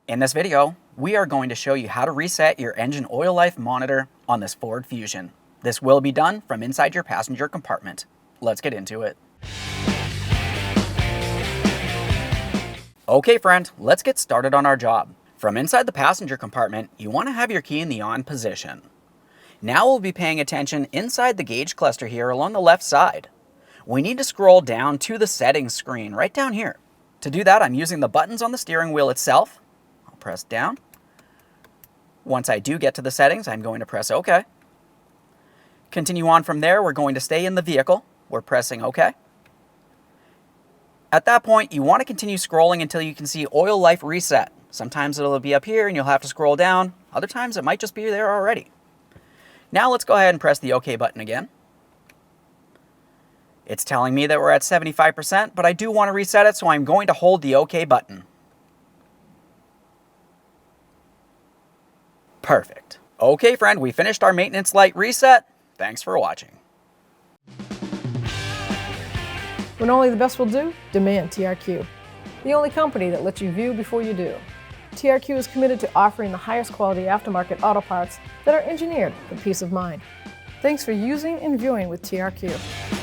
In this video, we are going to show you how to reset your engine oil life monitor on this Ford Fusion. This will be done from inside your passenger compartment. Let's get into it. Okay friend, let's get started on our job. From inside the passenger compartment, you want to have your key in the on position. Now we'll be paying attention inside the gauge cluster here along the left side. We need to scroll down to the settings screen right down here. To do that, I'm using the buttons on the steering wheel itself. I'll press down. Once I do get to the settings, I'm going to press OK. Continue on from there, we're going to stay in the vehicle. We're pressing OK. At that point, you want to continue scrolling until you can see oil life reset. Sometimes it'll be up here and you'll have to scroll down. Other times it might just be there already. Now let's go ahead and press the OK button again. It's telling me that we're at 75%, but I do want to reset it, so I'm going to hold the OK button. Perfect. Okay, friend, we finished our maintenance light reset. Thanks for watching. When only the best will do, demand TRQ. The only company that lets you view before you do. TRQ is committed to offering the highest quality aftermarket auto parts that are engineered for peace of mind. Thanks for using and viewing with TRQ.